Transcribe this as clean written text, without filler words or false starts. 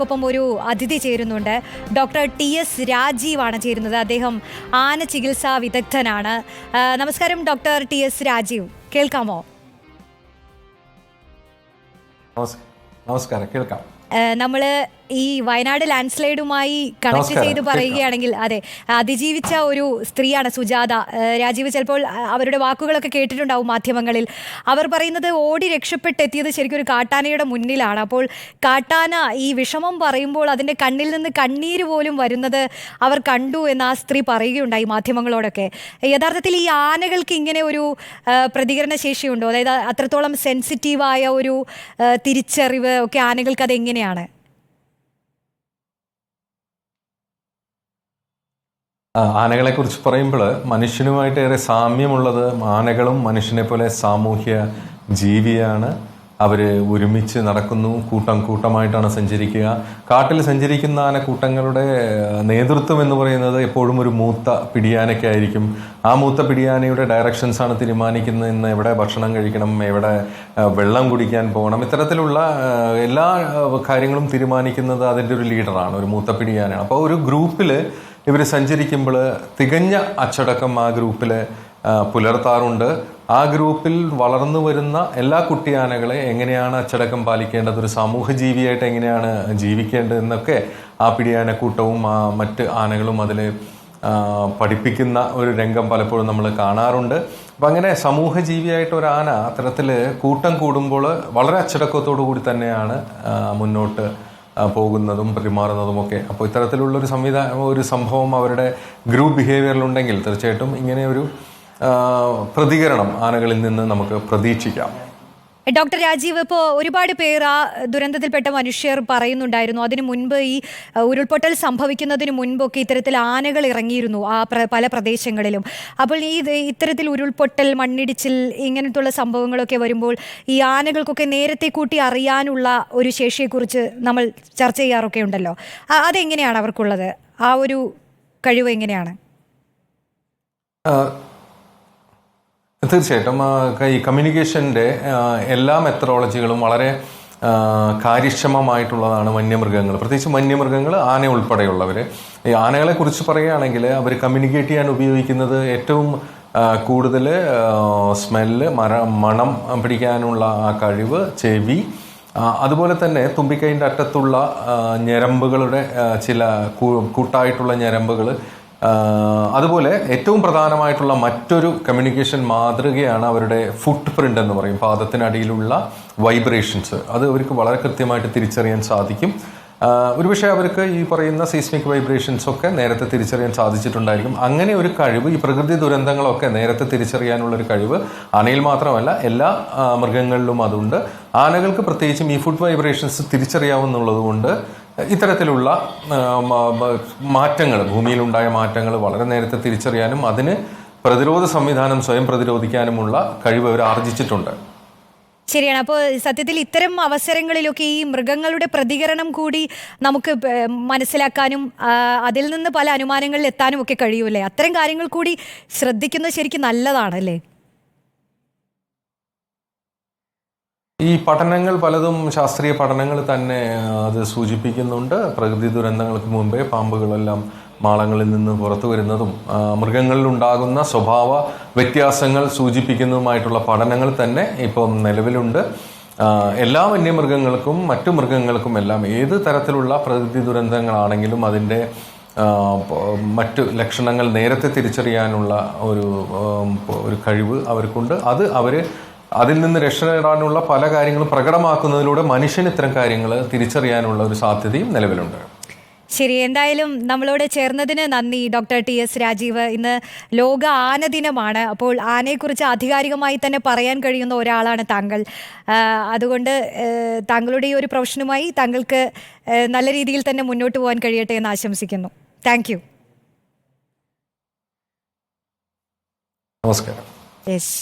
ൊപ്പം ഒരു അതിഥി ചേരുന്നുണ്ട്. ഡോക്ടർ TS രാജീവാണ് ചേരുന്നത്. അദ്ദേഹം ആന ചികിത്സാ വിദഗ്ധനാണ്. നമസ്കാരം ഡോക്ടർ TS രാജീവ്, കേൾക്കാമോ? നമസ്കാരം, കേൾക്കാം. നമ്മൾ ഈ വയനാട് ലാൻഡ് സ്ലൈഡുമായി കണക്ട് ചെയ്ത് പറയുകയാണെങ്കിൽ, അതെ, അതിജീവിച്ച ഒരു സ്ത്രീയാണ് സുജാത. രാജീവ് ചിലപ്പോൾ അവരുടെ വാക്കുകളൊക്കെ കേട്ടിട്ടുണ്ടാവും മാധ്യമങ്ങളിൽ. അവർ പറയുന്നത് ഓടി രക്ഷപ്പെട്ടെത്തിയത് ശരിക്കും ഒരു കാട്ടാനയുടെ മുന്നിലാണ്. അപ്പോൾ കാട്ടാന ഈ വിഷമം പറയുമ്പോൾ അതിൻ്റെ കണ്ണിൽ നിന്ന് കണ്ണീര് പോലും വരുന്നത് അവർ കണ്ടു എന്ന് ആ സ്ത്രീ പറയുകയുണ്ടായി മാധ്യമങ്ങളോടൊക്കെ. യഥാർത്ഥത്തിൽ ഈ ആനകൾക്ക് ഇങ്ങനെ ഒരു പ്രതികരണ ശേഷിയുണ്ടോ? അതായത് അത്രത്തോളം സെൻസിറ്റീവായ ഒരു തിരിച്ചറിവ് ഒക്കെ ആനകൾക്ക് അതെങ്ങനെയാണ്? ആനകളെ കുറിച്ച് പറയുമ്പോൾ മനുഷ്യനുമായിട്ട് ഏറെ സാമ്യമുള്ളത് ആനകളും മനുഷ്യനെ പോലെ സാമൂഹ്യ ജീവിയാണ്. അവർ ഒരുമിച്ച് നടക്കുന്നു, കൂട്ടം കൂട്ടമായിട്ടാണ് സഞ്ചരിക്കുക. കാട്ടിൽ സഞ്ചരിക്കുന്ന ആനക്കൂട്ടങ്ങളുടെ നേതൃത്വം എന്ന് പറയുന്നത് എപ്പോഴും ഒരു മൂത്ത പിടിയാനയ്ക്കായിരിക്കും. ആ മൂത്ത പിടിയാനയുടെ ഡയറക്ഷൻസാണ് തീരുമാനിക്കുന്നത്. ഇന്ന് എവിടെ ഭക്ഷണം കഴിക്കണം, എവിടെ വെള്ളം കുടിക്കാൻ പോകണം, ഇത്തരത്തിലുള്ള എല്ലാ കാര്യങ്ങളും തീരുമാനിക്കുന്നത് അതിൻ്റെ ഒരു ലീഡറാണ്, ഒരു മൂത്ത പിടിയാനയാണ്. അപ്പോൾ ഒരു ഗ്രൂപ്പിൽ ഇവർ സഞ്ചരിക്കുമ്പോൾ തികഞ്ഞ അച്ചടക്കം ആ ഗ്രൂപ്പിൽ പുലർത്താറുണ്ട്. ആ ഗ്രൂപ്പിൽ വളർന്നു വരുന്ന എല്ലാ കുട്ടിയാനകളെ എങ്ങനെയാണ് അച്ചടക്കം പാലിക്കേണ്ടത്, ഒരു സാമൂഹ്യ ജീവിയായിട്ട് എങ്ങനെയാണ് ജീവിക്കേണ്ടതെന്നൊക്കെ ആ പിടിയാനക്കൂട്ടവും മറ്റ് ആനകളും അതിൽ പഠിപ്പിക്കുന്ന ഒരു രംഗം പലപ്പോഴും നമ്മൾ കാണാറുണ്ട്. അപ്പം അങ്ങനെ സമൂഹ ജീവിയായിട്ട് ഒരു ആന അത്തരത്തിൽ കൂട്ടം കൂടുമ്പോൾ വളരെ അച്ചടക്കത്തോടു കൂടി തന്നെയാണ് മുന്നോട്ട് പോകുന്നതും പെരുമാറുന്നതുമൊക്കെ. അപ്പോൾ ഇത്തരത്തിലുള്ളൊരു ഒരു സംഭവം അവരുടെ ഗ്രൂപ്പ് ബിഹേവിയറിലുണ്ടെങ്കിൽ തീർച്ചയായിട്ടും ഇങ്ങനെ ഒരു പ്രതികരണം ആനകളിൽ നിന്ന് നമുക്ക് പ്രതീക്ഷിക്കാം. ഡോക്ടർ രാജീവ്, ഇപ്പോൾ ഒരുപാട് പേർ ആ ദുരന്തത്തിൽപ്പെട്ട മനുഷ്യർ പറയുന്നുണ്ടായിരുന്നു, അതിനു മുൻപ് ഈ ഉരുൾപൊട്ടൽ സംഭവിക്കുന്നതിന് മുൻപൊക്കെ ഇത്തരത്തിൽ ആനകൾ ഇറങ്ങിയിരുന്നു ആ പല പ്രദേശങ്ങളിലും. അപ്പോൾ ഇത്തരത്തിൽ ഉരുൾപൊട്ടൽ, മണ്ണിടിച്ചിൽ ഇങ്ങനത്തുള്ള സംഭവങ്ങളൊക്കെ വരുമ്പോൾ ഈ ആനകൾക്കൊക്കെ നേരത്തെ കൂട്ടി അറിയാനുള്ള ഒരു ശേഷിയെക്കുറിച്ച് നമ്മൾ ചർച്ച ചെയ്യാറൊക്കെ ഉണ്ടല്ലോ. അതെങ്ങനെയാണ് അവർക്കുള്ളത്? ആ ഒരു കഴിവ് എങ്ങനെയാണ്? തീർച്ചയായിട്ടും ഈ കമ്മ്യൂണിക്കേഷൻ്റെ എല്ലാ മെത്തഡോളജികളും വളരെ കാര്യക്ഷമമായിട്ടുള്ളതാണ് വന്യമൃഗങ്ങൾ. പ്രത്യേകിച്ച് വന്യമൃഗങ്ങൾ, ആന ഉൾപ്പെടെയുള്ളവർ. ഈ ആനകളെ കുറിച്ച് പറയുകയാണെങ്കിൽ അവർ കമ്മ്യൂണിക്കേറ്റ് ചെയ്യാൻ ഉപയോഗിക്കുന്നത് ഏറ്റവും കൂടുതൽ സ്മെല്ല്, മണം പിടിക്കാനുള്ള ആ കഴിവ്, ചെവി, അതുപോലെ തന്നെ തുമ്പിക്കൈൻ്റെ അറ്റത്തുള്ള ഞരമ്പുകളുടെ ചില കൂട്ടായിട്ടുള്ള ഞരമ്പുകൾ, അതുപോലെ ഏറ്റവും പ്രധാനമായിട്ടുള്ള മറ്റൊരു കമ്മ്യൂണിക്കേഷൻ മാതൃകയാണ് അവരുടെ ഫുട് പ്രിൻ്റ് എന്ന് പറയും. പാദത്തിനടിയിലുള്ള വൈബ്രേഷൻസ്. അത് അവർക്ക് വളരെ കൃത്യമായിട്ട് തിരിച്ചറിയാൻ സാധിക്കും. ഒരുപക്ഷെ അവർക്ക് ഈ പറയുന്ന സീസ്മിക് വൈബ്രേഷൻസ് ഒക്കെ നേരത്തെ തിരിച്ചറിയാൻ സാധിച്ചിട്ടുണ്ടായിരിക്കും. അങ്ങനെ ഒരു കഴിവ്, ഈ പ്രകൃതി ദുരന്തങ്ങളൊക്കെ നേരത്തെ തിരിച്ചറിയാനുള്ളൊരു കഴിവ് ആനയിൽ മാത്രമല്ല എല്ലാ മൃഗങ്ങളിലും അതുണ്ട്. ആനകൾക്ക് പ്രത്യേകിച്ചും ഈ ഫുഡ് വൈബ്രേഷൻസ് തിരിച്ചറിയാവുന്നുള്ളത് കൊണ്ട് ഇത്തരത്തിലുള്ള മാറ്റങ്ങൾ, ഭൂമിയിലുണ്ടായ മാറ്റങ്ങൾ വളരെ നേരത്തെ തിരിച്ചറിയാനും അതിന് പ്രതിരോധ സംവിധാനം സ്വയം പ്രതിരോധിക്കാനുമുള്ള കഴിവ് അവർ ആർജിച്ചിട്ടുണ്ട്. ശരിയാണ്. അപ്പോൾ സത്യത്തിൽ ഇത്തരം അവസരങ്ങളിലൊക്കെ ഈ മൃഗങ്ങളുടെ പ്രതികരണം കൂടി നമുക്ക് മനസ്സിലാക്കാനും അതിൽ നിന്ന് പല അനുമാനങ്ങളിൽ എത്താനും ഒക്കെ കഴിയൂലേ? അത്തരം കാര്യങ്ങൾ കൂടി ശ്രദ്ധിക്കുന്നത് ശരിക്കും നല്ലതാണല്ലേ? ഈ പഠനങ്ങൾ പലതും, ശാസ്ത്രീയ പഠനങ്ങൾ തന്നെ അത് സൂചിപ്പിക്കുന്നുണ്ട്. പ്രകൃതി ദുരന്തങ്ങൾക്ക് മുമ്പേ പാമ്പുകളെല്ലാം മാളങ്ങളിൽ നിന്ന് പുറത്തു വരുന്നതും മൃഗങ്ങളിലുണ്ടാകുന്ന സ്വഭാവ വ്യത്യാസങ്ങൾ സൂചിപ്പിക്കുന്നതുമായിട്ടുള്ള പഠനങ്ങൾ തന്നെ ഇപ്പം നിലവിലുണ്ട്. എല്ലാ വന്യമൃഗങ്ങൾക്കും മറ്റു മൃഗങ്ങൾക്കും എല്ലാം ഏത് തരത്തിലുള്ള പ്രകൃതി ദുരന്തങ്ങളാണെങ്കിലും അതിൻ്റെ മറ്റു ലക്ഷണങ്ങൾ നേരത്തെ തിരിച്ചറിയാനുള്ള ഒരു കഴിവ് അവർക്കുണ്ട്. അത് അതിൽ നിന്ന് രക്ഷ നേടാനുള്ള പല കാര്യങ്ങളും പ്രകടമാക്കുന്നതിലൂടെ മനുഷ്യന് ഇത്തരം കാര്യങ്ങൾ തിരിച്ചറിയാനുള്ള ഒരു സാധ്യതയും നിലവിലുണ്ട്. ശരി, എന്തായാലും നമ്മളോട് ചേർന്നതിന് നന്ദി ഡോക്ടർ TS രാജീവ്. ഇന്ന് ലോക ആന ദിനമാണ്. അപ്പോൾ ആനയെക്കുറിച്ച് ആധികാരികമായി തന്നെ പറയാൻ കഴിയുന്ന ഒരാളാണ് താങ്കൾ. അതുകൊണ്ട് താങ്കളുടെ ഈ ഒരു പ്രൊഫഷനുമായി താങ്കൾക്ക് നല്ല രീതിയിൽ തന്നെ മുന്നോട്ട് പോകാൻ കഴിയട്ടെ എന്ന് ആശംസിക്കുന്നു. Thank you. നമസ്കാരം. യെസ്.